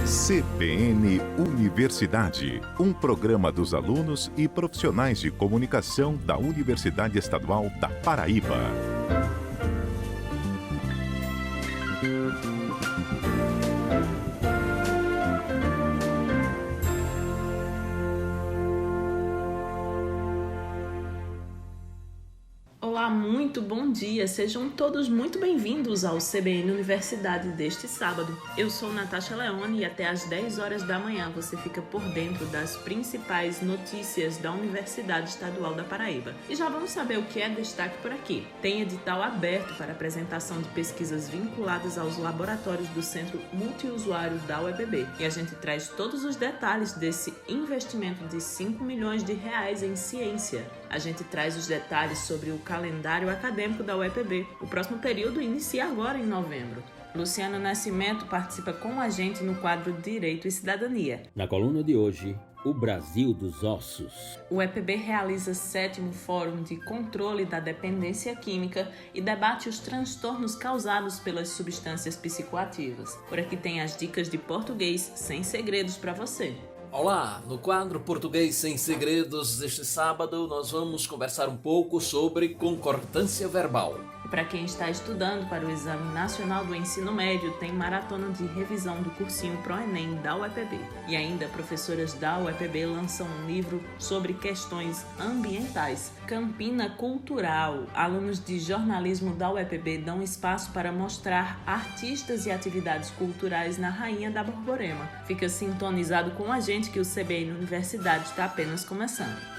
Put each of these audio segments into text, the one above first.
CBN Universidade, um programa dos alunos e profissionais de comunicação da Universidade Estadual da Paraíba. Olá, muito bom dia! Sejam todos muito bem-vindos ao CBN Universidade deste sábado. Eu sou Natasha Leone e até às 10 horas da manhã você fica por dentro das principais notícias da Universidade Estadual da Paraíba. E já vamos saber o que é destaque por aqui. Tem edital aberto para apresentação de pesquisas vinculadas aos laboratórios do Centro Multiusuário da UEPB. E a gente traz todos os detalhes desse investimento de R$5 milhões em ciência. A gente traz os detalhes sobre o calendário acadêmico da UEPB. O próximo período inicia agora em novembro. Luciano Nascimento participa com a gente no quadro Direito e Cidadania. Na coluna de hoje, o Brasil dos Ossos. O UEPB realiza 7º Fórum de Controle da Dependência Química e debate os transtornos causados pelas substâncias psicoativas. Por aqui tem as dicas de português sem segredos para você. Olá! No quadro Português Sem Segredos deste sábado, nós vamos conversar um pouco sobre concordância verbal. E para quem está estudando para o Exame Nacional do Ensino Médio, tem maratona de revisão do cursinho ProEnem da UEPB. E ainda, professoras da UEPB lançam um livro sobre questões ambientais. Campina Cultural. Alunos de jornalismo da UEPB dão espaço para mostrar artistas e atividades culturais na Rainha da Borborema. Fica sintonizado com a gente que o CBN Universidade está apenas começando.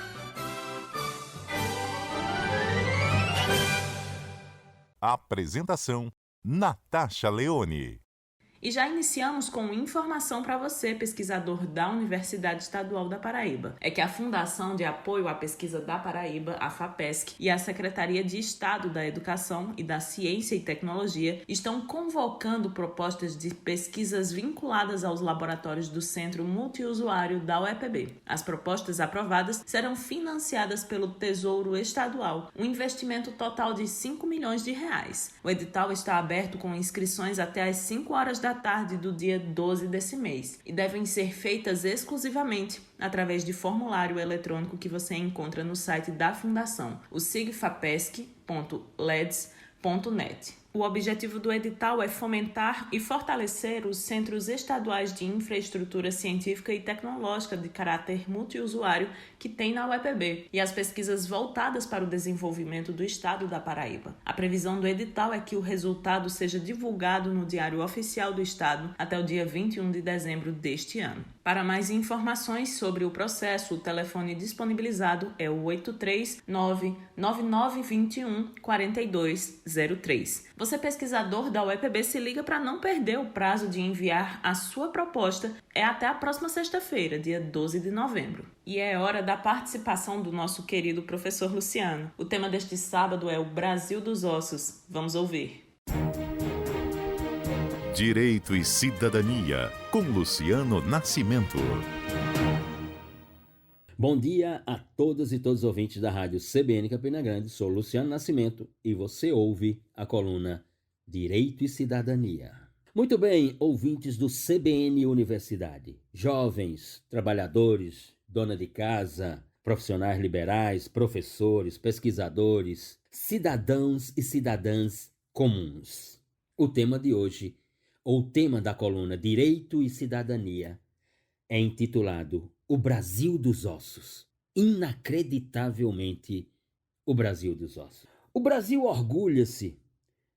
Apresentação: Natasha Leone. E já iniciamos com informação para você, pesquisador da Universidade Estadual da Paraíba. É que a Fundação de Apoio à Pesquisa da Paraíba, a FAPESC, e a Secretaria de Estado da Educação e da Ciência e Tecnologia estão convocando propostas de pesquisas vinculadas aos laboratórios do Centro Multiusuário da UEPB. As propostas aprovadas serão financiadas pelo Tesouro Estadual, um investimento total de R$5 milhões. O edital está aberto com inscrições até às 5 horas da tarde do dia 12 desse mês e devem ser feitas exclusivamente através de formulário eletrônico que você encontra no site da Fundação, o sigfapesc.leds.net. O objetivo do edital é fomentar e fortalecer os centros estaduais de infraestrutura científica e tecnológica de caráter multiusuário que tem na UEPB e as pesquisas voltadas para o desenvolvimento do estado da Paraíba. A previsão do edital é que o resultado seja divulgado no Diário Oficial do Estado até o dia 21 de dezembro deste ano. Para mais informações sobre o processo, o telefone disponibilizado é o 839-9921-4203. Você, pesquisador da UEPB, se liga para não perder o prazo de enviar a sua proposta. É até a próxima sexta-feira, dia 12 de novembro. E é hora da participação do nosso querido professor Luciano. O tema deste sábado é o Brasil dos Ossos. Vamos ouvir. Direito e Cidadania, com Luciano Nascimento. Bom dia a todas e todos os ouvintes da rádio CBN Campina Grande. Sou Luciano Nascimento e você ouve a coluna Direito e Cidadania. Muito bem, ouvintes do CBN Universidade, jovens, trabalhadores, dona de casa, profissionais liberais, professores, pesquisadores, cidadãos e cidadãs comuns. O tema de hoje, ou o tema da coluna Direito e Cidadania, é intitulado O Brasil dos Ossos. Inacreditavelmente, o Brasil dos Ossos. O Brasil orgulha-se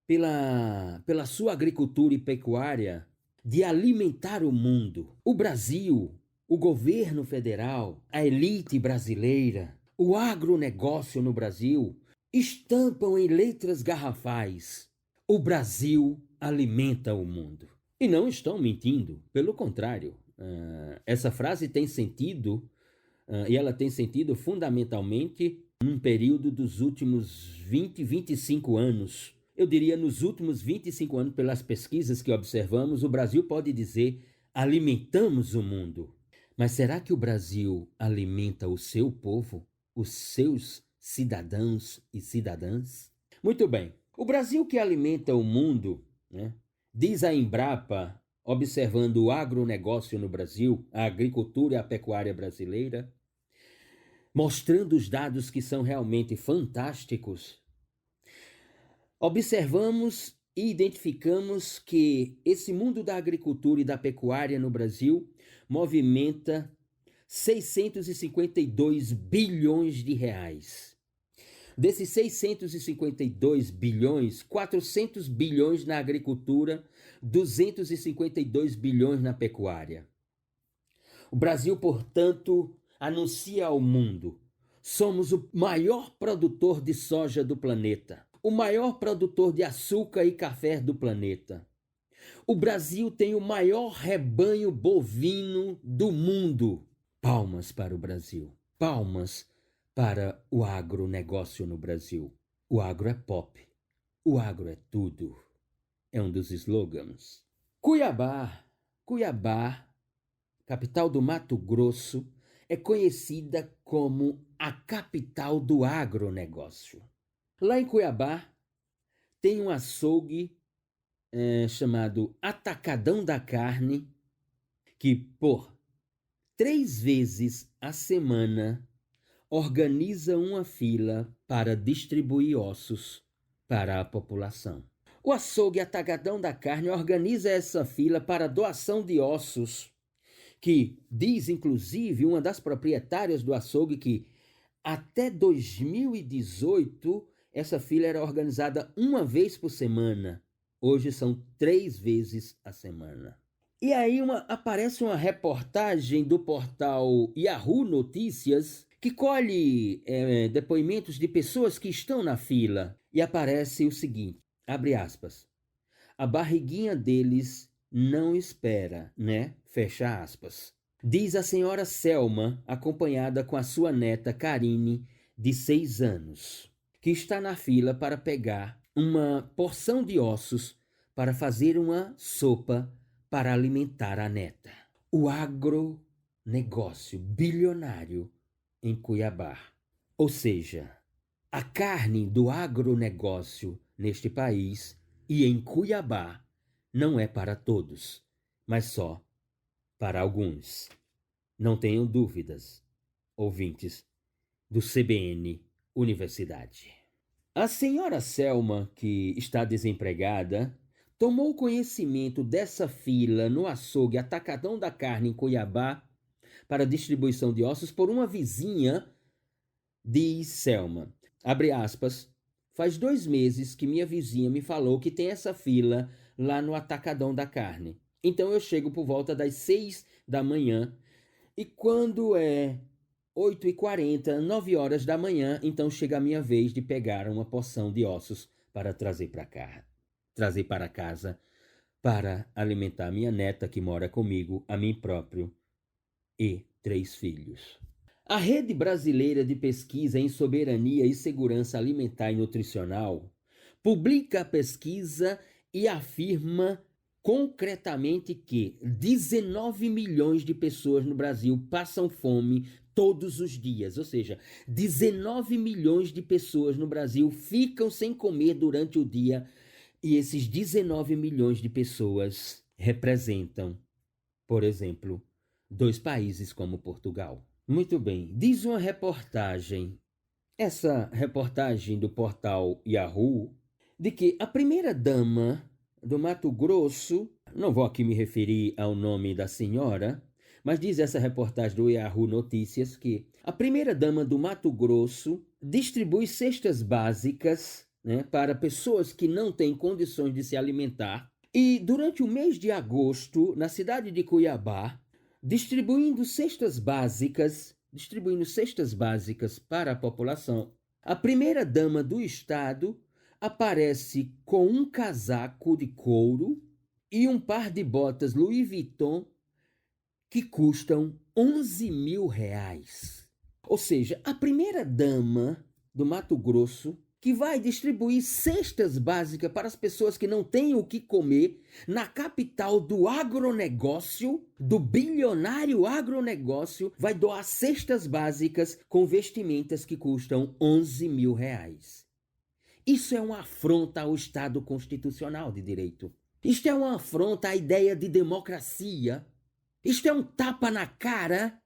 pela sua agricultura e pecuária de alimentar o mundo. O Brasil, o governo federal, a elite brasileira, o agronegócio no Brasil estampam em letras garrafais: o Brasil alimenta o mundo. E não estão mentindo, pelo contrário. Essa frase tem sentido, e ela tem sentido fundamentalmente num período dos últimos 25 anos. Eu diria nos últimos 25 anos, pelas pesquisas que observamos, o Brasil pode dizer: alimentamos o mundo. Mas será que o Brasil alimenta o seu povo, os seus cidadãos e cidadãs? Muito bem, o Brasil que alimenta o mundo, né, diz a Embrapa, observando o agronegócio no Brasil, a agricultura e a pecuária brasileira, mostrando os dados que são realmente fantásticos, observamos e identificamos que esse mundo da agricultura e da pecuária no Brasil movimenta 652 bilhões de reais. Desses 652 bilhões, 400 bilhões na agricultura, 252 bilhões na pecuária. O Brasil, portanto, anuncia ao mundo: somos o maior produtor de soja do planeta, o maior produtor de açúcar e café do planeta. O Brasil tem o maior rebanho bovino do mundo. Palmas para o Brasil. Palmas para o agronegócio no Brasil. O agro é pop. O agro é tudo. É um dos slogans. Cuiabá, capital do Mato Grosso, é conhecida como a capital do agronegócio. Lá em Cuiabá tem um açougue chamado Atacadão da Carne, que por 3 vezes a semana organiza uma fila para distribuir ossos para a população. O açougue Atacadão da Carne organiza essa fila para doação de ossos, que diz, inclusive, uma das proprietárias do açougue que até 2018 essa fila era organizada uma vez por semana. Hoje são 3 vezes a semana. E aí aparece uma reportagem do portal Yahoo Notícias que colhe depoimentos de pessoas que estão na fila. E aparece o seguinte, abre aspas, a barriguinha deles não espera, né? Fecha aspas. Diz a senhora Selma, acompanhada com a sua neta Karine, de 6 anos, que está na fila para pegar uma porção de ossos para fazer uma sopa para alimentar a neta. O agronegócio bilionário em Cuiabá. Ou seja, a carne do agronegócio neste país e em Cuiabá não é para todos, mas só para alguns. Não tenham dúvidas, ouvintes do CBN Universidade. A senhora Selma, que está desempregada, tomou conhecimento dessa fila no açougue Atacadão da Carne em Cuiabá para distribuição de ossos por uma vizinha, diz Selma. Abre aspas, faz 2 meses que minha vizinha me falou que tem essa fila lá no Atacadão da Carne. Então eu chego por volta das 6 da manhã e quando é 8h40, 9 horas da manhã, então chega a minha vez de pegar uma porção de ossos para trazer para casa, para alimentar minha neta que mora comigo, a mim próprio e 3 filhos. A Rede Brasileira de Pesquisa em Soberania e Segurança Alimentar e Nutricional publica a pesquisa e afirma concretamente que 19 milhões de pessoas no Brasil passam fome todos os dias, ou seja, 19 milhões de pessoas no Brasil ficam sem comer durante o dia e esses 19 milhões de pessoas representam, por exemplo, 2 países como Portugal. Muito bem, diz uma reportagem, essa reportagem do portal Yahoo, de que a primeira-dama do Mato Grosso, não vou aqui me referir ao nome da senhora, mas diz essa reportagem do Yahoo Notícias que a primeira-dama do Mato Grosso distribui cestas básicas, né, para pessoas que não têm condições de se alimentar. E durante o mês de agosto, na cidade de Cuiabá, distribuindo cestas básicas para a população, a primeira-dama do estado aparece com um casaco de couro e um par de botas Louis Vuitton que custam 11 mil reais. Ou seja, a primeira-dama do Mato Grosso que vai distribuir cestas básicas para as pessoas que não têm o que comer na capital do agronegócio, do bilionário agronegócio, vai doar cestas básicas com vestimentas que custam 11 mil reais. Isso é uma afronta ao Estado Constitucional de Direito. Isto é uma afronta à ideia de democracia. Isto é um tapa na cara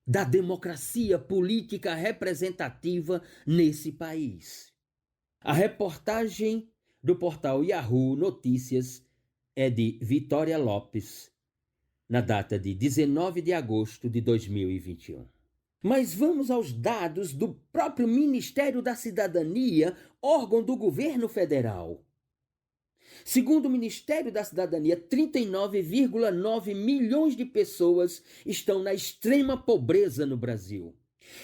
da democracia política representativa nesse país. A reportagem do portal Yahoo Notícias é de Vitória Lopes, na data de 19 de agosto de 2021. Mas vamos aos dados do próprio Ministério da Cidadania, órgão do governo federal. Segundo o Ministério da Cidadania, 39,9 milhões de pessoas estão na extrema pobreza no Brasil.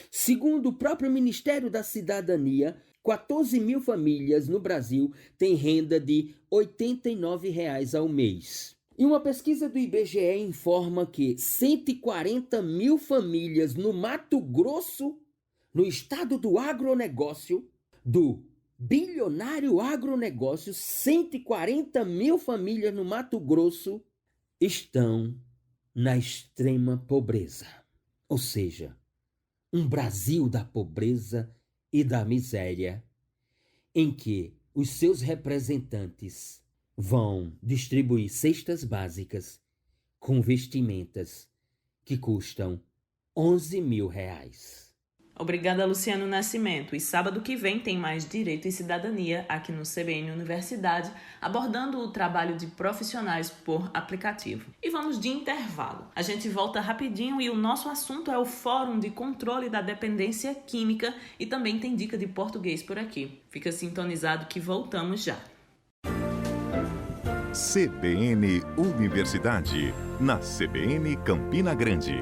Segundo o próprio Ministério da Cidadania, 14 mil famílias no Brasil têm renda de R$ 89 ao mês. E uma pesquisa do IBGE informa que 140 mil famílias no Mato Grosso, no estado do agronegócio, do bilionário agronegócio, 140 mil famílias no Mato Grosso estão na extrema pobreza. Ou seja, um Brasil da pobreza e da miséria, em que os seus representantes vão distribuir cestas básicas com vestimentas que custam R$ 11 mil. Obrigada, Luciano Nascimento. E sábado que vem tem mais Direito e Cidadania aqui no CBN Universidade, abordando o trabalho de profissionais por aplicativo. E vamos de intervalo. A gente volta rapidinho e o nosso assunto é o Fórum de Controle da Dependência Química e também tem dica de português por aqui. Fica sintonizado que voltamos já. CBN Universidade, na CBN Campina Grande.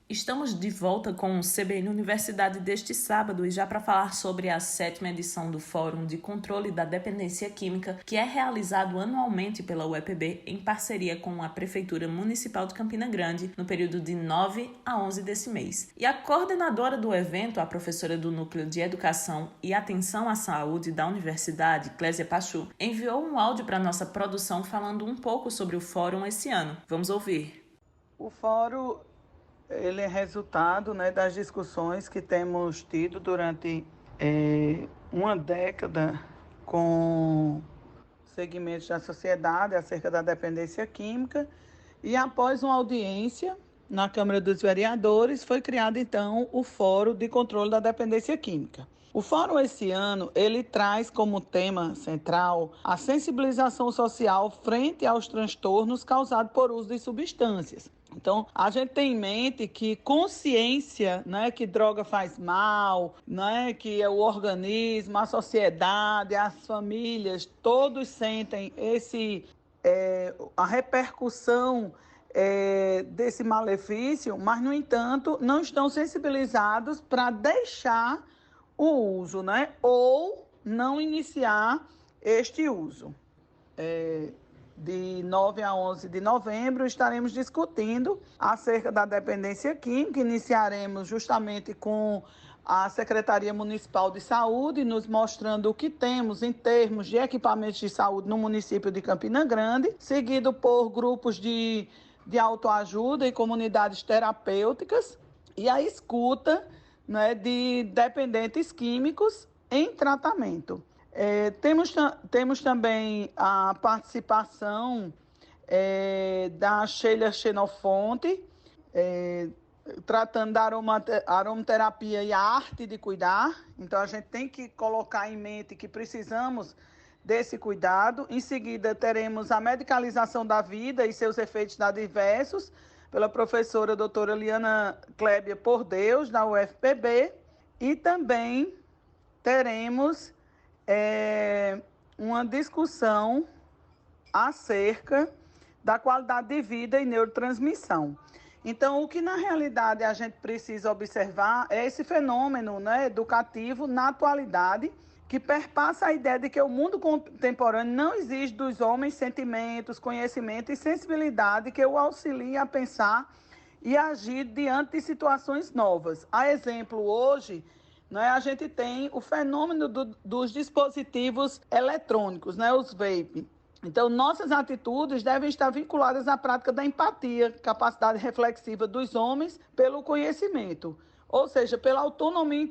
Estamos de volta com o CBN Universidade deste sábado e já para falar sobre a 7ª edição do Fórum de Controle da Dependência Química, que é realizado anualmente pela UEPB em parceria com a Prefeitura Municipal de Campina Grande, no período de 9 a 11 desse mês. E a coordenadora do evento, a professora do Núcleo de Educação e Atenção à Saúde da Universidade, Clésia Pachu, enviou um áudio para nossa produção falando um pouco sobre o fórum esse ano. Vamos ouvir. O fórum ele é resultado, das discussões que temos tido durante uma década com segmentos da sociedade acerca da dependência química, e após uma audiência na Câmara dos Vereadores foi criado então o Fórum de Controle da Dependência Química. O fórum esse ano, ele traz como tema central a sensibilização social frente aos transtornos causados por uso de substâncias. Então, a gente tem em mente que consciência, que droga faz mal, que o organismo, a sociedade, as famílias, todos sentem a repercussão desse malefício, mas, no entanto, não estão sensibilizados para deixar o uso, ou não iniciar este uso. De 9 a 11 de novembro, estaremos discutindo acerca da dependência química. Iniciaremos justamente com a Secretaria Municipal de Saúde, nos mostrando o que temos em termos de equipamentos de saúde no município de Campina Grande, seguido por grupos de autoajuda e comunidades terapêuticas, e a escuta de dependentes químicos em tratamento. Temos também a participação da Sheila Xenofonte, tratando da aromaterapia e a arte de cuidar. Então, a gente tem que colocar em mente que precisamos desse cuidado. Em seguida, teremos a medicalização da vida e seus efeitos adversos, pela professora doutora Liana Clébia Por Deus, da UFPB. E também teremos uma discussão acerca da qualidade de vida e neurotransmissão. Então, o que na realidade a gente precisa observar é esse fenômeno educativo na atualidade, que perpassa a ideia de que o mundo contemporâneo não exige dos homens sentimentos, conhecimento e sensibilidade que o auxiliem a pensar e agir diante de situações novas. A exemplo, hoje, a gente tem o fenômeno dos dispositivos eletrônicos, os vape. Então, nossas atitudes devem estar vinculadas à prática da empatia, capacidade reflexiva dos homens pelo conhecimento, ou seja, pela autonomia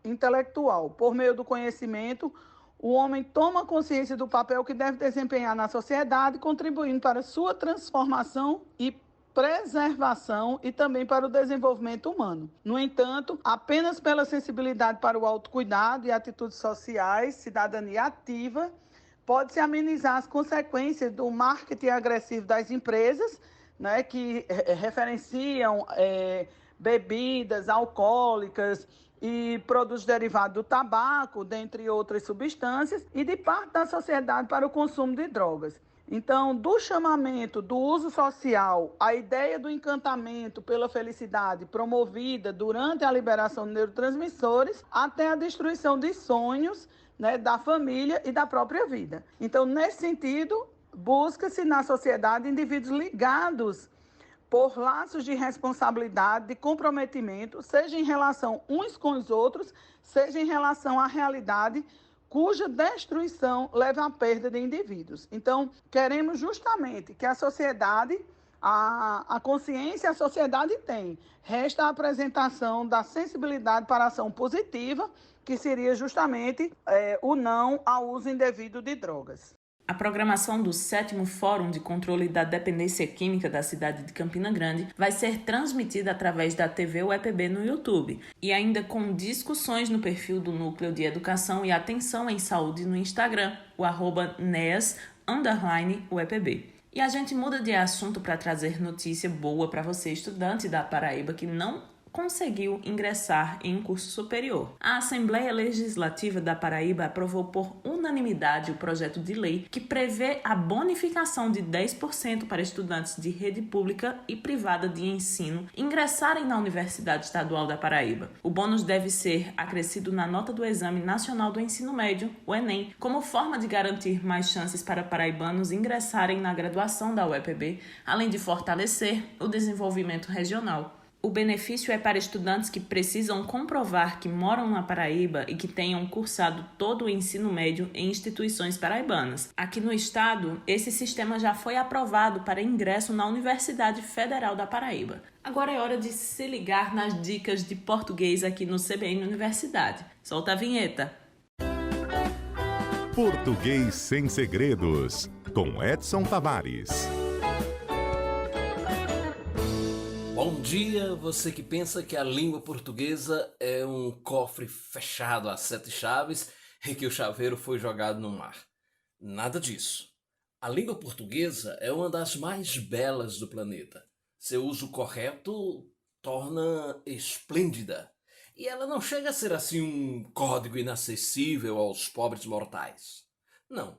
intelectual. Por meio do conhecimento, o homem toma consciência do papel que deve desempenhar na sociedade, contribuindo para sua transformação e preservação e também para o desenvolvimento humano. No entanto, apenas pela sensibilidade para o autocuidado e atitudes sociais, cidadania ativa, pode-se amenizar as consequências do marketing agressivo das empresas, né, que referenciam bebidas alcoólicas e produtos derivados do tabaco, dentre outras substâncias, e de parte da sociedade para o consumo de drogas. Então, do chamamento do uso social, a ideia do encantamento pela felicidade promovida durante a liberação de neurotransmissores, até a destruição de sonhos, né, da família e da própria vida. Então, nesse sentido, busca-se na sociedade indivíduos ligados por laços de responsabilidade, de comprometimento, seja em relação uns com os outros, seja em relação à realidade, cuja destruição leva à perda de indivíduos. Então, queremos justamente que a sociedade, a consciência a sociedade tem. Resta a apresentação da sensibilidade para a ação positiva, que seria justamente o não ao uso indevido de drogas. A programação do 7º Fórum de Controle da Dependência Química da cidade de Campina Grande vai ser transmitida através da TV UEPB no YouTube e ainda com discussões no perfil do Núcleo de Educação e Atenção em Saúde no Instagram, o @NEAS_UEPB. E a gente muda de assunto para trazer notícia boa para você, estudante da Paraíba, que não conseguiu ingressar em um curso superior. A Assembleia Legislativa da Paraíba aprovou por unanimidade o projeto de lei que prevê a bonificação de 10% para estudantes de rede pública e privada de ensino ingressarem na Universidade Estadual da Paraíba. O bônus deve ser acrescido na nota do Exame Nacional do Ensino Médio, o Enem, como forma de garantir mais chances para paraibanos ingressarem na graduação da UEPB, além de fortalecer o desenvolvimento regional. O benefício é para estudantes que precisam comprovar que moram na Paraíba e que tenham cursado todo o ensino médio em instituições paraibanas. Aqui no estado, esse sistema já foi aprovado para ingresso na Universidade Federal da Paraíba. Agora é hora de se ligar nas dicas de português aqui no CBN Universidade. Solta a vinheta! Português sem segredos, com Edson Tavares. Bom dia, você que pensa que a língua portuguesa é um cofre fechado a 7 chaves e que o chaveiro foi jogado no mar. Nada disso. A língua portuguesa é uma das mais belas do planeta. Seu uso correto torna esplêndida. E ela não chega a ser assim um código inacessível aos pobres mortais. Não.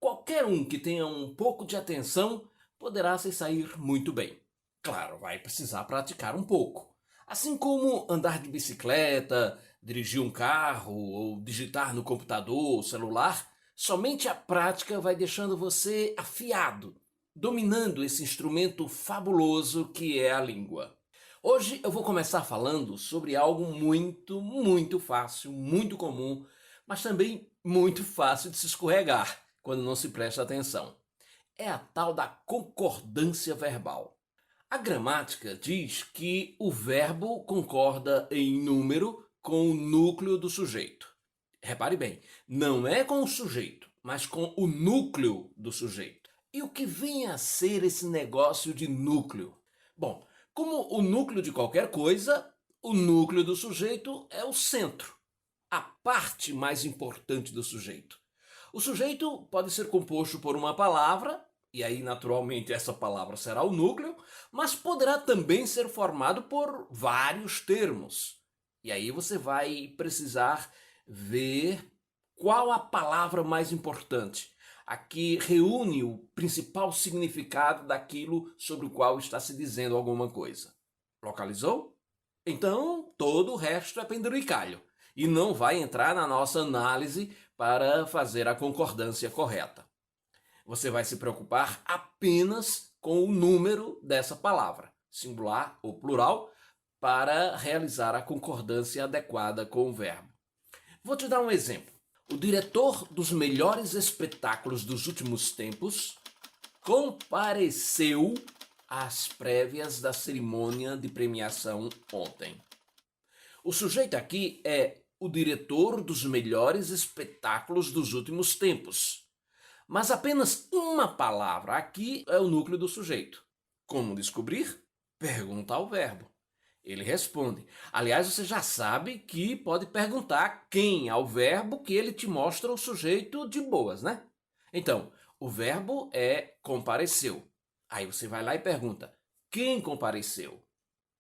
Qualquer um que tenha um pouco de atenção poderá se sair muito bem. Claro, vai precisar praticar um pouco. Assim como andar de bicicleta, dirigir um carro ou digitar no computador ou celular, somente a prática vai deixando você afiado, dominando esse instrumento fabuloso que é a língua. Hoje eu vou começar falando sobre algo muito fácil, muito comum, mas também muito fácil de se escorregar quando não se presta atenção. É a tal da concordância verbal. A gramática diz que o verbo concorda em número com o núcleo do sujeito. Repare bem, não é com o sujeito, mas com o núcleo do sujeito. E o que vem a ser esse negócio de núcleo? Bom, como o núcleo de qualquer coisa, o núcleo do sujeito é o centro, a parte mais importante do sujeito. O sujeito pode ser composto por uma palavra, e aí naturalmente essa palavra será o núcleo, mas poderá também ser formado por vários termos. E aí você vai precisar ver qual a palavra mais importante, a que reúne o principal significado daquilo sobre o qual está se dizendo alguma coisa. Localizou? Então todo o resto é penduricalho e não vai entrar na nossa análise para fazer a concordância correta. Você vai se preocupar apenas com o número dessa palavra, singular ou plural, para realizar a concordância adequada com o verbo. Vou te dar um exemplo. O diretor dos melhores espetáculos dos últimos tempos compareceu às prévias da cerimônia de premiação ontem. O sujeito aqui é o diretor dos melhores espetáculos dos últimos tempos. Mas apenas uma palavra aqui é o núcleo do sujeito. Como descobrir? Pergunta ao verbo. Ele responde. Aliás, você já sabe que pode perguntar quem ao verbo que ele te mostra o sujeito de boas, né? Então, o verbo é compareceu. Aí você vai lá e pergunta, quem compareceu?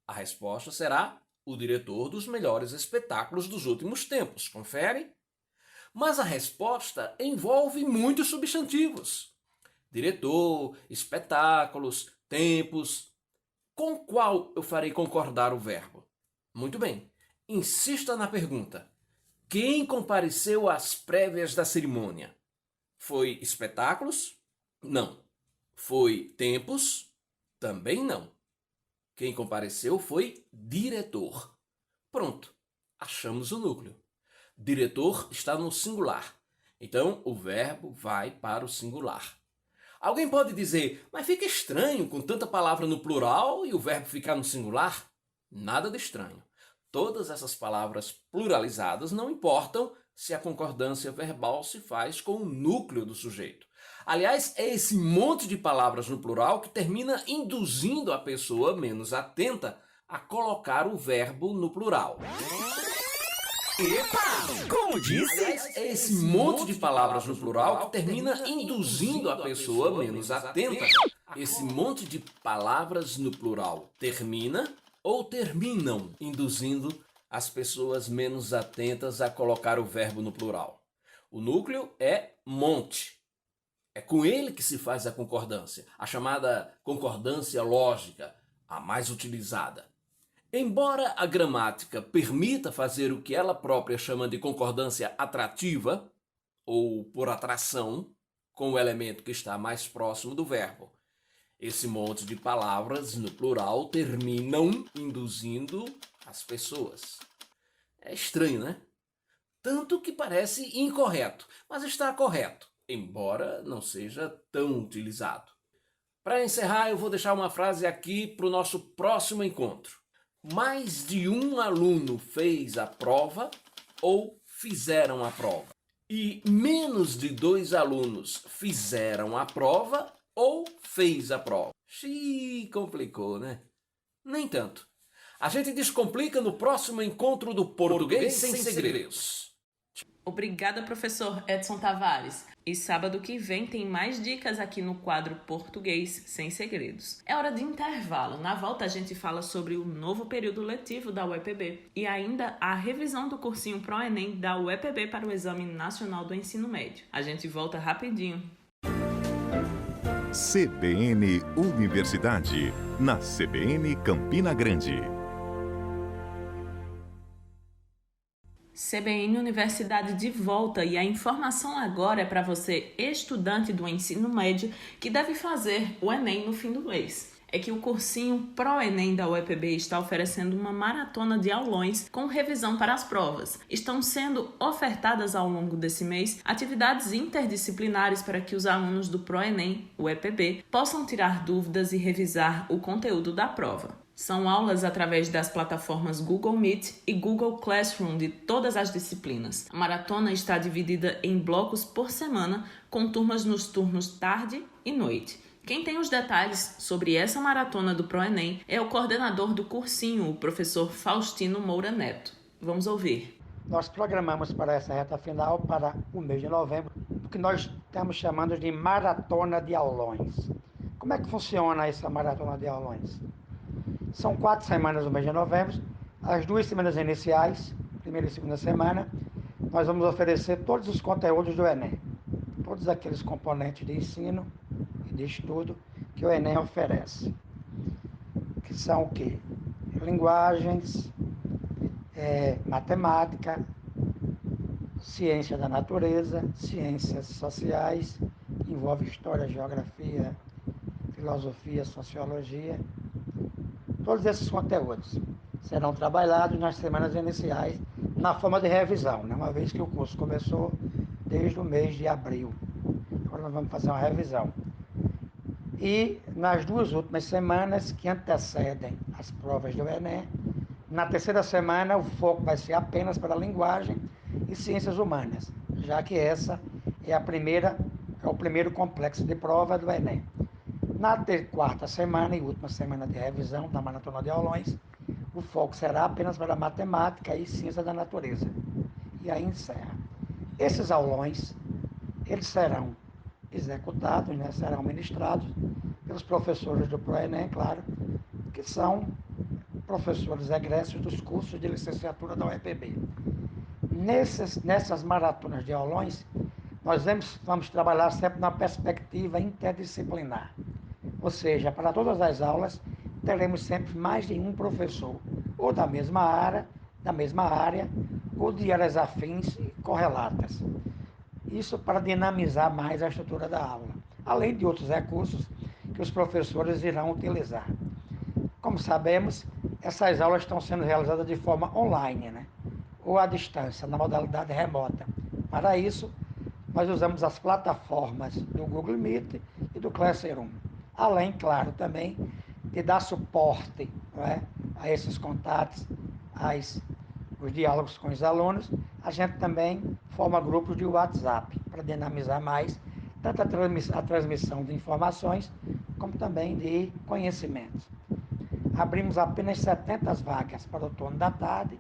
A resposta será o diretor dos melhores espetáculos dos últimos tempos. Confere? Mas a resposta envolve muitos substantivos. Diretor, espetáculos, tempos. Com qual eu farei concordar o verbo? Muito bem. Insista na pergunta. Quem compareceu às prévias da cerimônia? Foi espetáculos? Não. Foi tempos? Também não. Quem compareceu foi diretor. Pronto. Achamos o núcleo. Diretor está no singular. Então, o verbo vai para o singular. Alguém pode dizer, mas fica estranho com tanta palavra no plural e o verbo ficar no singular? Nada de estranho. Todas essas palavras pluralizadas não importam se a concordância verbal se faz com o núcleo do sujeito. Aliás, é esse monte de palavras no plural que termina induzindo a pessoa menos atenta a colocar o verbo no plural. Epa! Como disse? Aliás, é esse monte de palavras no plural que termina induzindo a pessoa menos atenta. Esse monte de palavras no plural termina ou terminam induzindo as pessoas menos atentas a colocar o verbo no plural. O núcleo é monte. É com ele que se faz a concordância, a chamada concordância lógica, a mais utilizada. Embora a gramática permita fazer o que ela própria chama de concordância atrativa, ou por atração, com o elemento que está mais próximo do verbo, esse monte de palavras no plural terminam induzindo as pessoas. É estranho, né? Tanto que parece incorreto, mas está correto, embora não seja tão utilizado. Para encerrar, eu vou deixar uma frase aqui para o nosso próximo encontro. Mais de um aluno fez a prova ou fizeram a prova. E menos de 2 alunos fizeram a prova ou fez a prova. Xiii, complicou, né? Nem tanto. A gente descomplica no próximo encontro do Português Sem Segredos. Obrigada, professor Edson Tavares. E sábado que vem tem mais dicas aqui no quadro Português Sem Segredos. É hora de intervalo. Na volta a gente fala sobre o novo período letivo da UEPB e ainda a revisão do cursinho ProEnem da UEPB para o Exame Nacional do Ensino Médio. A gente volta rapidinho. CBN Universidade, na CBN Campina Grande. CBN Universidade de volta e a informação agora é para você, estudante do ensino médio, que deve fazer o Enem no fim do mês. É que o cursinho ProEnem da UEPB está oferecendo uma maratona de aulões com revisão para as provas. Estão sendo ofertadas ao longo desse mês atividades interdisciplinares para que os alunos do ProEnem, UEPB, possam tirar dúvidas e revisar o conteúdo da prova. São aulas através das plataformas Google Meet e Google Classroom de todas as disciplinas. A maratona está dividida em blocos por semana, com turmas nos turnos tarde e noite. Quem tem os detalhes sobre essa maratona do ProEnem é o coordenador do cursinho, o professor Faustino Moura Neto. Vamos ouvir. Nós programamos para essa reta final, para o mês de novembro, o que nós estamos chamando de maratona de aulões. Como é que funciona essa maratona de aulões? São 4 semanas no mês de novembro, as 2 semanas iniciais, primeira e segunda semana, nós vamos oferecer todos os conteúdos do Enem, todos aqueles componentes de ensino e de estudo que o Enem oferece, que são o quê? Linguagens, matemática, ciência da natureza, ciências sociais, envolve história, geografia, filosofia, sociologia. Todos esses conteúdos serão trabalhados nas semanas iniciais na forma de revisão, né? Uma vez que o curso começou desde o mês de abril. Agora nós vamos fazer uma revisão. E nas 2 últimas semanas que antecedem as provas do Enem, Na terceira semana, o foco vai ser apenas para a linguagem e ciências humanas, já que essa é o primeiro complexo de prova do Enem. Na quarta semana e última semana de revisão da maratona de aulões, o foco será apenas para matemática e ciência da natureza. E aí encerra. Esses aulões, eles serão executados, né, serão ministrados pelos professores do ProEnem, claro, que são professores egressos dos cursos de licenciatura da UEPB. Nessas maratonas de aulões, nós vamos trabalhar sempre na perspectiva interdisciplinar. Ou seja, para todas as aulas, teremos sempre mais de um professor, ou da mesma área, ou de áreas afins e correlatas. Isso para dinamizar mais a estrutura da aula, além de outros recursos que os professores irão utilizar. Como sabemos, essas aulas estão sendo realizadas de forma online, né? Ou à distância, na modalidade remota. Para isso, nós usamos as plataformas do Google Meet e do Classroom. Além, claro, também de dar suporte, não é, a esses contatos, os diálogos com os alunos, a gente também forma grupos de WhatsApp para dinamizar mais tanto a transmissão de informações como também de conhecimentos. Abrimos apenas 70 vagas para o turno da tarde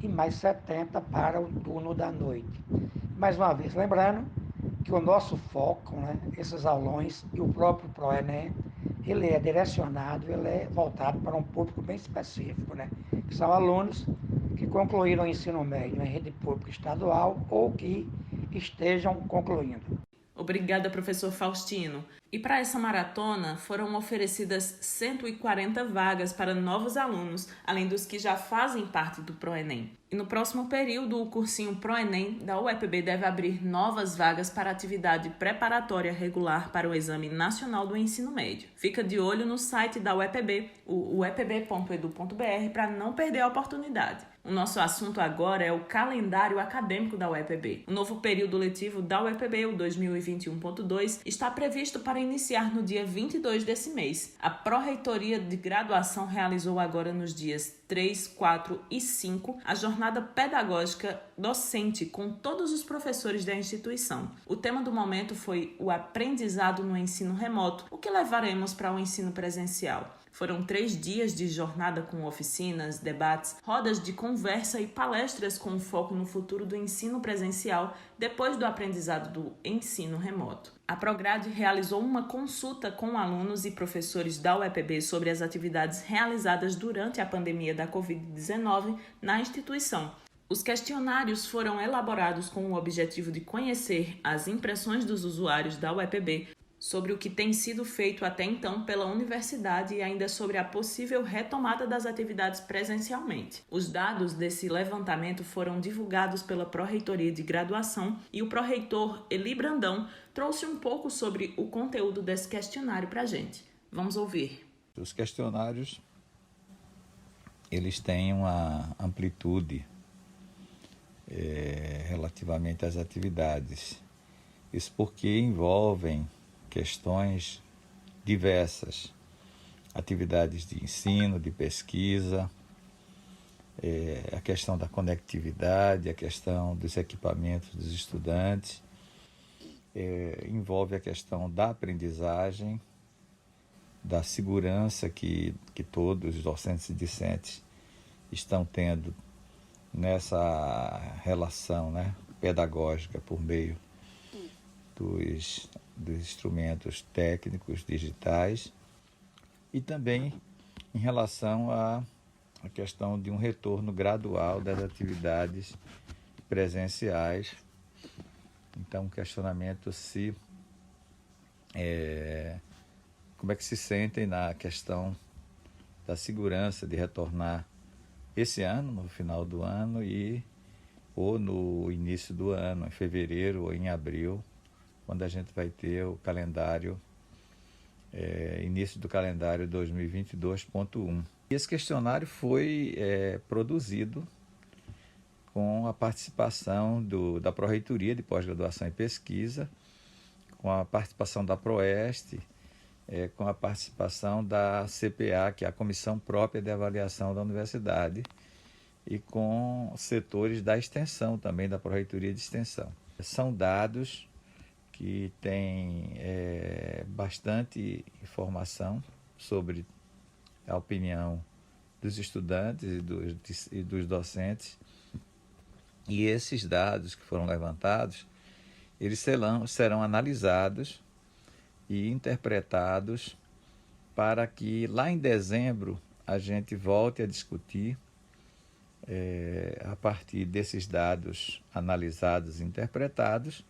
e mais 70 para o turno da noite. Mais uma vez, lembrando que o nosso foco, né, esses aulões e o próprio ProEnem, ele é direcionado, ele é voltado para um público bem específico, né, que são alunos que concluíram o ensino médio em rede pública estadual ou que estejam concluindo. Obrigada, professor Faustino. E para essa maratona foram oferecidas 140 vagas para novos alunos, além dos que já fazem parte do ProEnem. E no próximo período, o cursinho ProEnem da UEPB deve abrir novas vagas para atividade preparatória regular para o Exame Nacional do Ensino Médio. Fica de olho no site da UEPB, o uepb.edu.br, para não perder a oportunidade. O nosso assunto agora é o calendário acadêmico da UEPB. O novo período letivo da UEPB, o 2021.2, está previsto para iniciar no dia 22 desse mês. A Pró-Reitoria de Graduação realizou agora nos dias 3, 4 e 5 a jornada pedagógica docente com todos os professores da instituição. O tema do momento foi o aprendizado no ensino remoto, o que levaremos para o ensino presencial. Foram 3 dias de jornada com oficinas, debates, rodas de conversa e palestras com foco no futuro do ensino presencial depois do aprendizado do ensino remoto. A Prograde realizou uma consulta com alunos e professores da UEPB sobre as atividades realizadas durante a pandemia da Covid-19 na instituição. Os questionários foram elaborados com o objetivo de conhecer as impressões dos usuários da UEPB sobre o que tem sido feito até então pela universidade e ainda sobre a possível retomada das atividades presencialmente. Os dados desse levantamento foram divulgados pela Pró-Reitoria de Graduação e o pró-reitor Eli Brandão trouxe um pouco sobre o conteúdo desse questionário para a gente. Vamos ouvir. Os questionários, eles têm uma amplitude relativamente às atividades. Isso porque envolvem questões diversas, atividades de ensino, de pesquisa, a questão da conectividade, a questão dos equipamentos dos estudantes, envolve a questão da aprendizagem, da segurança que todos os docentes e discentes estão tendo nessa relação, né, pedagógica por meio dos instrumentos técnicos digitais, e também em relação à questão de um retorno gradual das atividades presenciais. Então, o questionamento como é que se sentem na questão da segurança de retornar esse ano, no final do ano, ou no início do ano, em fevereiro ou em abril, quando a gente vai ter o calendário, início do calendário 2022.1. Esse questionário foi produzido com a participação da Pró-Reitoria de Pós-Graduação e Pesquisa, com a participação da Proeste, com a participação da CPA, que é a Comissão Própria de Avaliação da Universidade, e com setores da extensão também, da Pró-Reitoria de Extensão. São dados que têm bastante informação sobre a opinião dos estudantes e dos docentes, e esses dados que foram levantados, eles serão analisados e interpretados para que lá em dezembro a gente volte a discutir, a partir desses dados analisados e interpretados,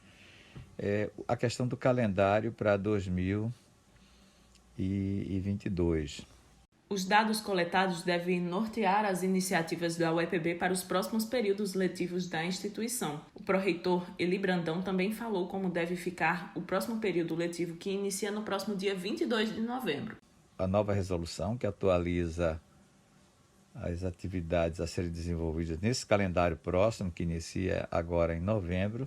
a questão do calendário para 2022. Os dados coletados devem nortear as iniciativas da UEPB para os próximos períodos letivos da instituição. O pró-reitor Eli Brandão também falou como deve ficar o próximo período letivo, que inicia no próximo dia 22 de novembro. A nova resolução, que atualiza as atividades a serem desenvolvidas nesse calendário próximo, que inicia agora em novembro,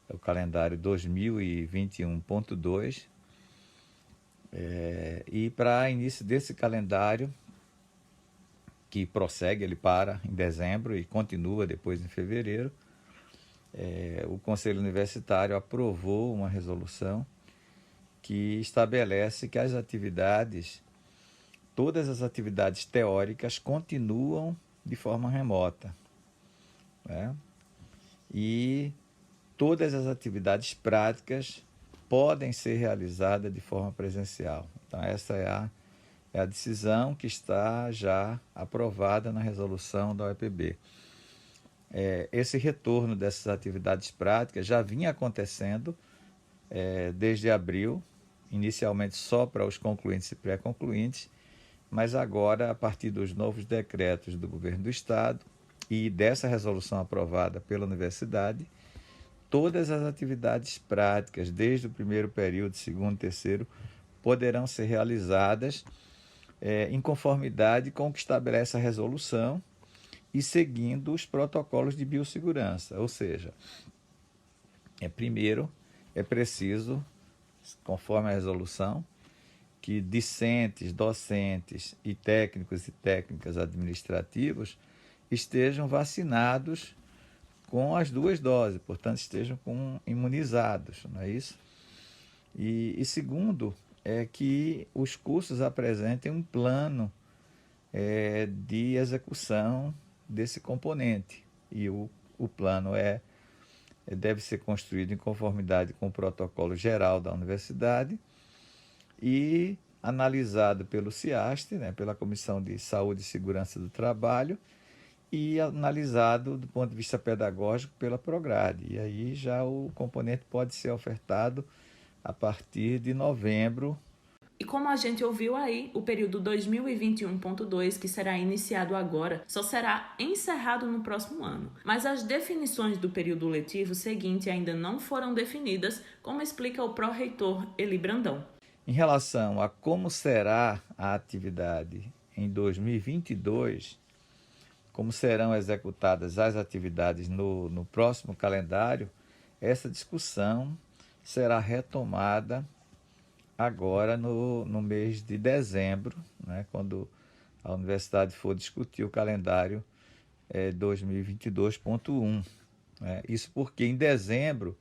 é o calendário 2021.2, e para início desse calendário, que prossegue, ele para em dezembro e continua depois em fevereiro, o Conselho Universitário aprovou uma resolução que estabelece que as atividades, todas as atividades teóricas continuam de forma remota, né? E todas as atividades práticas podem ser realizadas de forma presencial. Então, essa é a decisão que está já aprovada na resolução da UEPB. Esse retorno dessas atividades práticas já vinha acontecendo desde abril, inicialmente só para os concluintes e pré-concluintes, mas agora, a partir dos novos decretos do governo do Estado e dessa resolução aprovada pela universidade, todas as atividades práticas, desde o primeiro período, segundo, terceiro, poderão ser realizadas em conformidade com o que estabelece a resolução e seguindo os protocolos de biossegurança. Ou seja, primeiro é preciso, conforme a resolução, que discentes, docentes e técnicos e técnicas administrativos estejam vacinados com as 2 doses, portanto estejam imunizados, não é isso? E segundo, é que os cursos apresentem um plano de execução desse componente, e o plano deve ser construído em conformidade com o protocolo geral da universidade e analisado pelo CIAST, né, pela Comissão de Saúde e Segurança do Trabalho, e analisado do ponto de vista pedagógico pela Prograde. E aí já o componente pode ser ofertado a partir de novembro. E como a gente ouviu aí, o período 2021.2, que será iniciado agora, só será encerrado no próximo ano. Mas as definições do período letivo seguinte ainda não foram definidas, como explica o pró-reitor Eli Brandão. Em relação a como será a atividade em 2022, como serão executadas as atividades no próximo calendário, essa discussão será retomada agora no mês de dezembro, né, quando a universidade for discutir o calendário 2022.1. Né? Isso porque em dezembro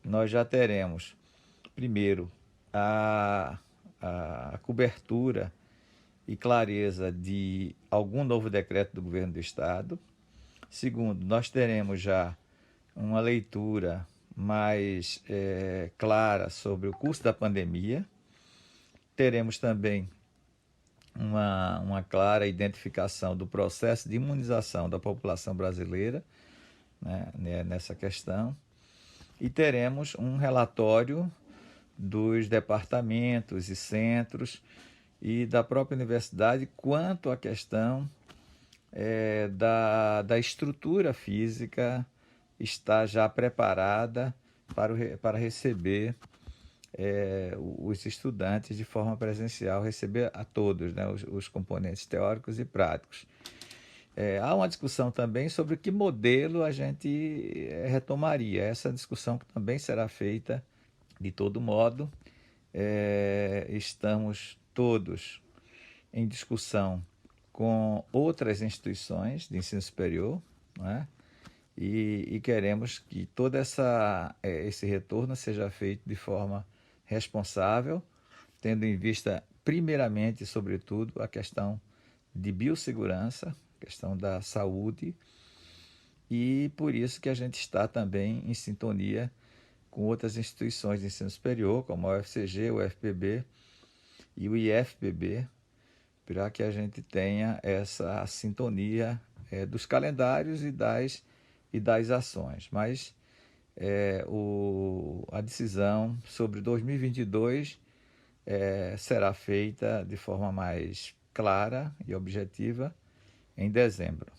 nós já teremos, primeiro, a cobertura e clareza de algum novo decreto do governo do Estado. Segundo, nós teremos já uma leitura mais clara sobre o curso da pandemia. Teremos também uma clara identificação do processo de imunização da população brasileira, né, nessa questão. E teremos um relatório dos departamentos e centros e da própria universidade quanto à questão da estrutura física está já preparada para receber os estudantes de forma presencial, receber a todos, né, os componentes teóricos e práticos. Há uma discussão também sobre que modelo a gente retomaria. Essa discussão também será feita de todo modo. Estamos todos em discussão com outras instituições de ensino superior, né? E queremos que todo esse retorno seja feito de forma responsável, tendo em vista, primeiramente, sobretudo, a questão de biossegurança, questão da saúde, e por isso que a gente está também em sintonia com outras instituições de ensino superior, como a UFCG, o UFPB e o IFPB, para que a gente tenha essa sintonia dos calendários e das ações. Mas a decisão sobre 2022 será feita de forma mais clara e objetiva em dezembro.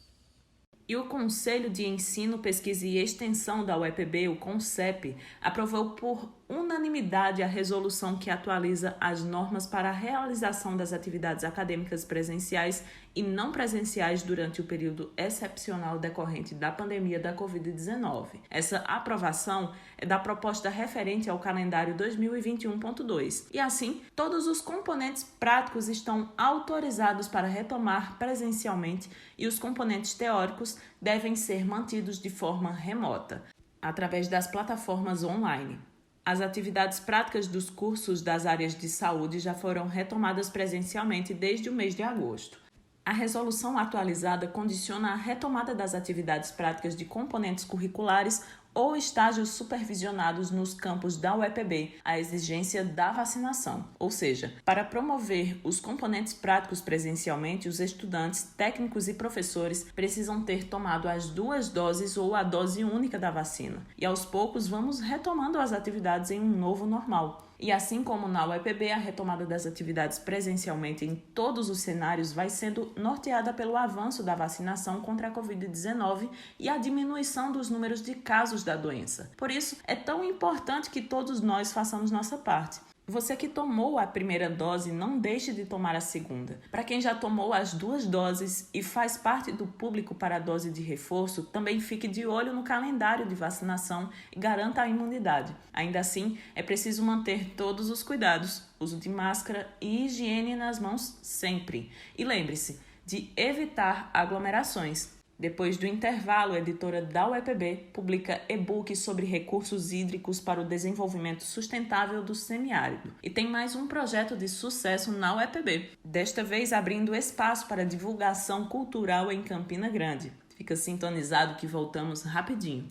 E o Conselho de Ensino, Pesquisa e Extensão da UEPB, o CONCEP, aprovou por unanimidade a resolução que atualiza as normas para a realização das atividades acadêmicas presenciais e não presenciais durante o período excepcional decorrente da pandemia da Covid-19. Essa aprovação é da proposta referente ao calendário 2021.2 e, assim, todos os componentes práticos estão autorizados para retomar presencialmente e os componentes teóricos devem ser mantidos de forma remota, através das plataformas online. As atividades práticas dos cursos das áreas de saúde já foram retomadas presencialmente desde o mês de agosto. A resolução atualizada condiciona a retomada das atividades práticas de componentes curriculares ou estágios supervisionados nos campos da UEPB à exigência da vacinação. Ou seja, para promover os componentes práticos presencialmente, os estudantes, técnicos e professores precisam ter tomado as 2 doses ou a dose única da vacina. E aos poucos vamos retomando as atividades em um novo normal. E assim como na UEPB, a retomada das atividades presencialmente em todos os cenários vai sendo norteada pelo avanço da vacinação contra a Covid-19 e a diminuição dos números de casos da doença. Por isso, é tão importante que todos nós façamos nossa parte. Você que tomou a primeira dose, não deixe de tomar a segunda. Para quem já tomou as 2 doses e faz parte do público para a dose de reforço, também fique de olho no calendário de vacinação e garanta a imunidade. Ainda assim, é preciso manter todos os cuidados, uso de máscara e higiene nas mãos sempre. E lembre-se de evitar aglomerações. Depois do intervalo, a editora da UEPB publica e-book sobre recursos hídricos para o desenvolvimento sustentável do semiárido. E tem mais um projeto de sucesso na UEPB, desta vez abrindo espaço para divulgação cultural em Campina Grande. Fica sintonizado que voltamos rapidinho.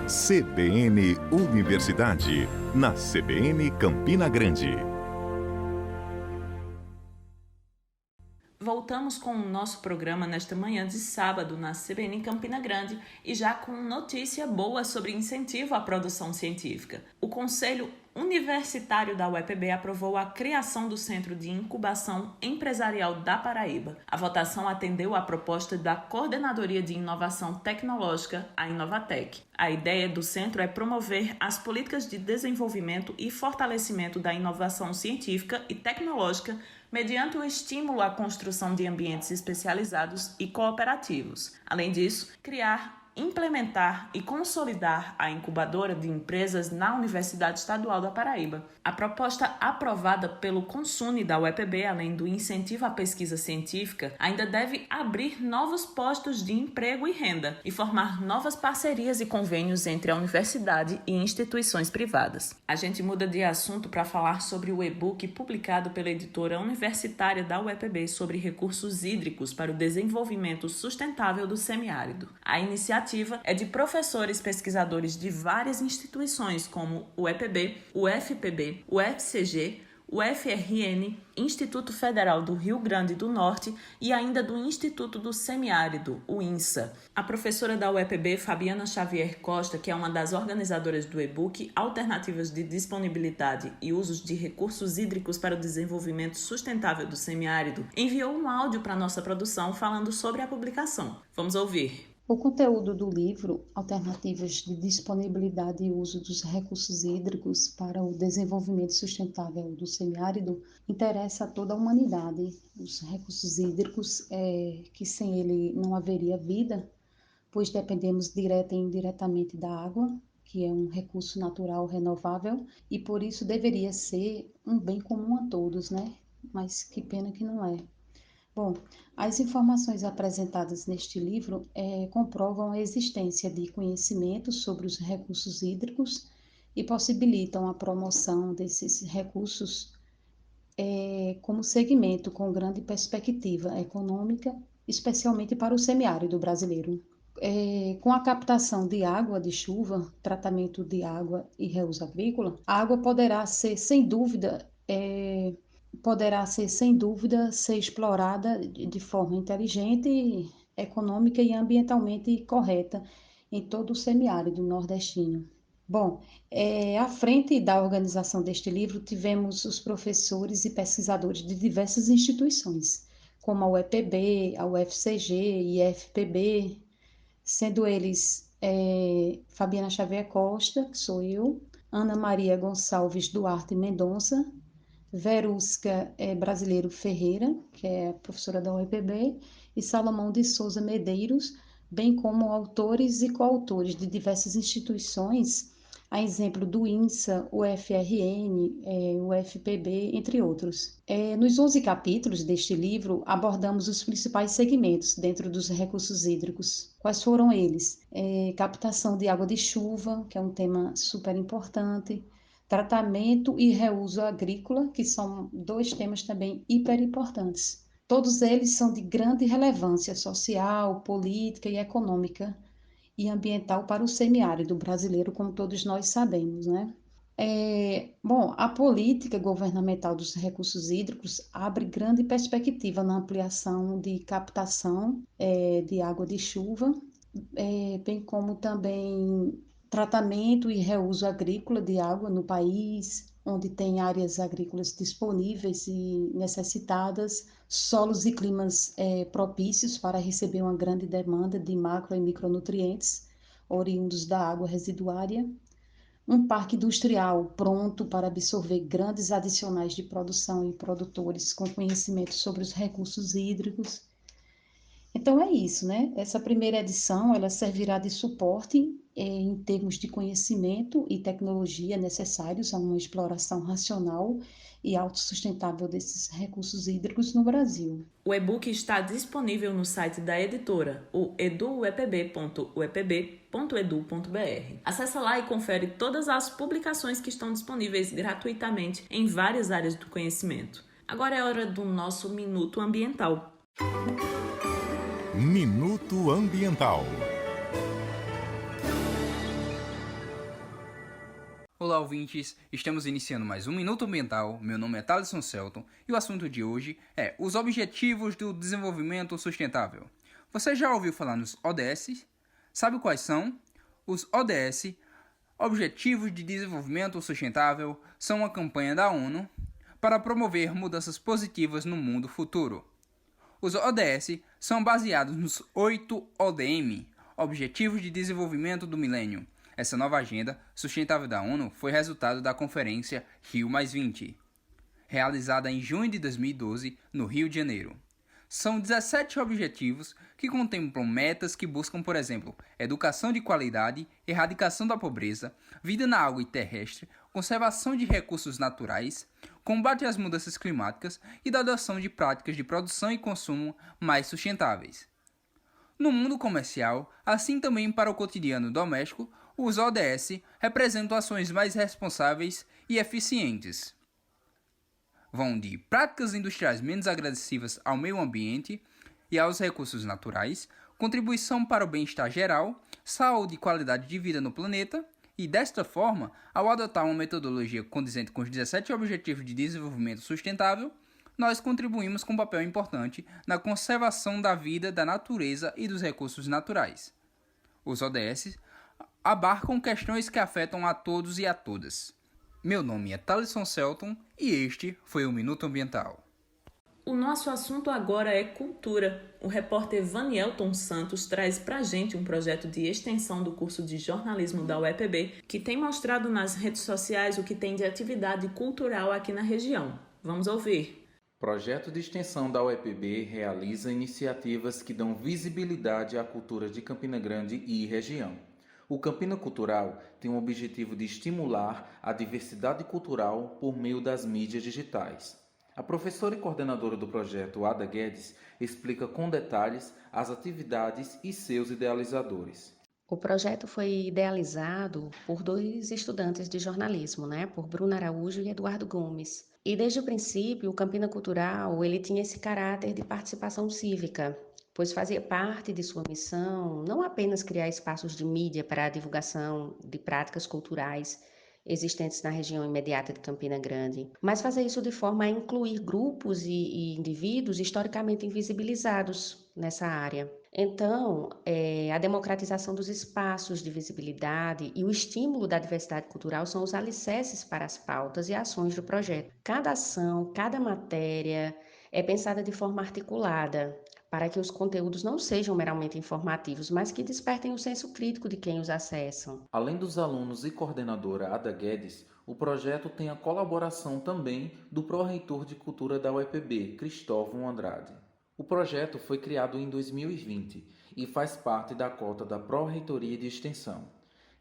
CBN Universidade, na CBN Campina Grande. Voltamos com o nosso programa nesta manhã de sábado na CBN Campina Grande e já com notícia boa sobre incentivo à produção científica. O Conselho Universitário da UEPB aprovou a criação do Centro de Incubação Empresarial da Paraíba. A votação atendeu à proposta da Coordenadoria de Inovação Tecnológica, a Inovatec. A ideia do centro é promover as políticas de desenvolvimento e fortalecimento da inovação científica e tecnológica mediante o estímulo à construção de ambientes especializados e cooperativos. Além disso, criar, implementar e consolidar a incubadora de empresas na Universidade Estadual da Paraíba. A proposta aprovada pelo Consune da UEPB, além do incentivo à pesquisa científica, ainda deve abrir novos postos de emprego e renda e formar novas parcerias e convênios entre a universidade e instituições privadas. A gente muda de assunto para falar sobre o e-book publicado pela editora universitária da UEPB sobre recursos hídricos para o desenvolvimento sustentável do semiárido. A iniciativa é de professores pesquisadores de várias instituições como o UEPB, o UFPB, o UFCG, o UFRN, Instituto Federal do Rio Grande do Norte e ainda do Instituto do Semiárido, o INSA. A professora da UEPB, Fabiana Xavier Costa, que é uma das organizadoras do e-book Alternativas de Disponibilidade e Usos de Recursos Hídricos para o Desenvolvimento Sustentável do Semiárido, enviou um áudio para a nossa produção falando sobre a publicação. Vamos ouvir. O conteúdo do livro, Alternativas de Disponibilidade e Uso dos Recursos Hídricos para o Desenvolvimento Sustentável do Semiárido, interessa a toda a humanidade. Os recursos hídricos, que sem ele não haveria vida, pois dependemos direta e indiretamente da água, que é um recurso natural renovável, e por isso deveria ser um bem comum a todos, né? mas que pena que não é. Bom, as informações apresentadas neste livro comprovam a existência de conhecimento sobre os recursos hídricos e possibilitam a promoção desses recursos como segmento com grande perspectiva econômica, especialmente para o semiárido brasileiro. Com a captação de água de chuva, tratamento de água e reuso agrícola, a água poderá ser, sem dúvida, ser explorada de forma inteligente, econômica e ambientalmente correta em todo o semiárido nordestino. Bom, à frente da organização deste livro tivemos os professores e pesquisadores de diversas instituições, como a UEPB, a UFCG e a FPB, sendo eles Fabiana Xavier Costa, que sou eu, Ana Maria Gonçalves Duarte Mendonça, Verusca Brasileiro Ferreira, que é professora da UEPB, e Salomão de Souza Medeiros, bem como autores e coautores de diversas instituições, a exemplo do INSA, o FRN, o FPB, entre outros. Nos 11 capítulos deste livro, abordamos os principais segmentos dentro dos recursos hídricos. Quais foram eles? Captação de água de chuva, que é um tema super importante, tratamento e reuso agrícola, que são 2 temas também hiper importantes. Todos eles são de grande relevância social, política e econômica e ambiental para o semiárido brasileiro, como todos nós sabemos, né? Bom, a política governamental dos recursos hídricos abre grande perspectiva na ampliação de captação de água de chuva, bem como também tratamento e reuso agrícola de água no país, onde tem áreas agrícolas disponíveis e necessitadas, solos e climas propícios para receber uma grande demanda de macro e micronutrientes oriundos da água residuária, um parque industrial pronto para absorver grandes adicionais de produção e produtores com conhecimento sobre os recursos hídricos. Então é isso, né? Essa primeira edição, ela servirá de suporte em termos de conhecimento e tecnologia necessários a uma exploração racional e autossustentável desses recursos hídricos no Brasil. O e-book está disponível no site da editora, o eduuepb.uepb.edu.br. Acesse lá e confere todas as publicações que estão disponíveis gratuitamente em várias áreas do conhecimento. Agora é hora do nosso Minuto Ambiental. Minuto Ambiental. Olá, ouvintes! Estamos iniciando mais um Minuto Ambiental. Meu nome é Thaleson Celton e o assunto de hoje é os Objetivos do Desenvolvimento Sustentável. Você já ouviu falar nos ODS? Sabe quais são? Os ODS, Objetivos de Desenvolvimento Sustentável, são uma campanha da ONU para promover mudanças positivas no mundo futuro. Os ODS são baseados nos 8 ODM, Objetivos de Desenvolvimento do Milênio. Essa nova agenda sustentável da ONU foi resultado da conferência Rio+20, realizada em junho de 2012 no Rio de Janeiro. São 17 objetivos que contemplam metas que buscam, por exemplo, educação de qualidade, erradicação da pobreza, vida na água e terrestre, conservação de recursos naturais, combate às mudanças climáticas e da adoção de práticas de produção e consumo mais sustentáveis. No mundo comercial, assim também para o cotidiano doméstico, os ODS representam ações mais responsáveis e eficientes. Vão de práticas industriais menos agressivas ao meio ambiente e aos recursos naturais, contribuição para o bem-estar geral, saúde e qualidade de vida no planeta, e desta forma, ao adotar uma metodologia condizente com os 17 Objetivos de Desenvolvimento Sustentável, nós contribuímos com um papel importante na conservação da vida, da natureza e dos recursos naturais. Os ODS abarcam questões que afetam a todos e a todas. Meu nome é Thaleson Celton e este foi o Minuto Ambiental. O nosso assunto agora é cultura. O repórter Vanielton Santos traz pra gente um projeto de extensão do curso de jornalismo da UEPB que tem mostrado nas redes sociais o que tem de atividade cultural aqui na região. Vamos ouvir. O projeto de extensão da UEPB realiza iniciativas que dão visibilidade à cultura de Campina Grande e região. O Campina Cultural tem o objetivo de estimular a diversidade cultural por meio das mídias digitais. A professora e coordenadora do projeto, Ada Guedes, explica com detalhes as atividades e seus idealizadores. O projeto foi idealizado por 2 estudantes de jornalismo, por Bruna Araújo e Eduardo Gomes. E desde o princípio, o Campina Cultural ele tinha esse caráter de participação cívica, pois fazia parte de sua missão não apenas criar espaços de mídia para a divulgação de práticas culturais existentes na região imediata de Campina Grande, mas fazer isso de forma a incluir grupos e indivíduos historicamente invisibilizados nessa área. Então, a democratização dos espaços de visibilidade e o estímulo da diversidade cultural são os alicerces para as pautas e ações do projeto. Cada ação, cada matéria é pensada de forma articulada, para que os conteúdos não sejam meramente informativos, mas que despertem o senso crítico de quem os acessam. Além dos alunos e coordenadora Ada Guedes, o projeto tem a colaboração também do pró-reitor de Cultura da UEPB, Cristóvão Andrade. O projeto foi criado em 2020 e faz parte da cota da Pró-Reitoria de Extensão.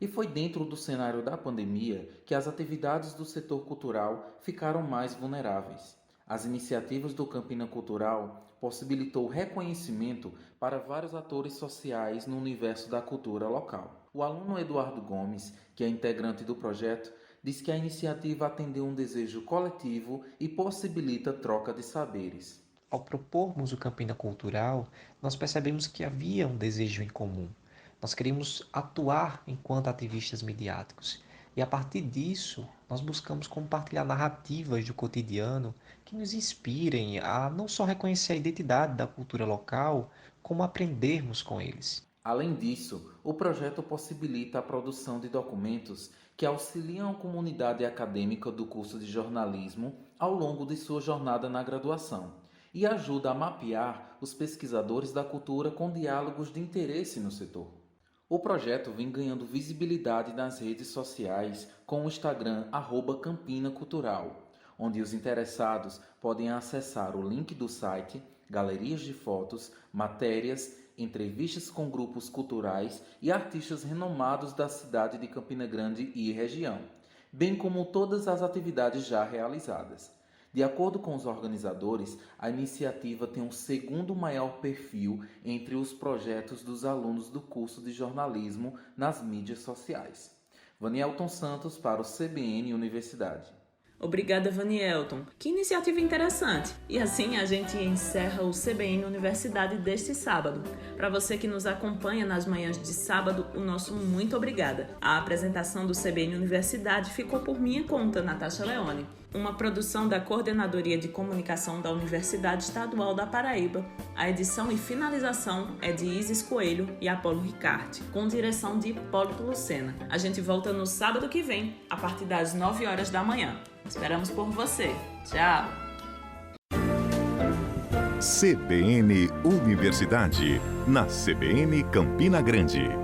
E foi dentro do cenário da pandemia que as atividades do setor cultural ficaram mais vulneráveis. As iniciativas do Campina Cultural possibilitou reconhecimento para vários atores sociais no universo da cultura local. O aluno Eduardo Gomes, que é integrante do projeto, diz que a iniciativa atendeu um desejo coletivo e possibilita troca de saberes. Ao propormos o Campina Cultural, nós percebemos que havia um desejo em comum. Nós queríamos atuar enquanto ativistas midiáticos. E a partir disso, nós buscamos compartilhar narrativas do cotidiano que nos inspirem a não só reconhecer a identidade da cultura local, como aprendermos com eles. Além disso, o projeto possibilita a produção de documentos que auxiliam a comunidade acadêmica do curso de jornalismo ao longo de sua jornada na graduação e ajuda a mapear os pesquisadores da cultura com diálogos de interesse no setor. O projeto vem ganhando visibilidade nas redes sociais com o Instagram @campinacultural, onde os interessados podem acessar o link do site, galerias de fotos, matérias, entrevistas com grupos culturais e artistas renomados da cidade de Campina Grande e região, bem como todas as atividades já realizadas. De acordo com os organizadores, a iniciativa tem um segundo maior perfil entre os projetos dos alunos do curso de jornalismo nas mídias sociais. Vanielton Santos para o CBN Universidade. Obrigada, Vanielton. Que iniciativa interessante! E assim a gente encerra o CBN Universidade deste sábado. Para você que nos acompanha nas manhãs de sábado, o nosso muito obrigada. A apresentação do CBN Universidade ficou por minha conta, Natasha Leone. Uma produção da Coordenadoria de Comunicação da Universidade Estadual da Paraíba. A edição e finalização é de Isis Coelho e Apolo Ricarte, com direção de Hipólito Lucena. A gente volta no sábado que vem, a partir das 9 horas da manhã. Esperamos por você. Tchau! CBN Universidade, na CBN Campina Grande.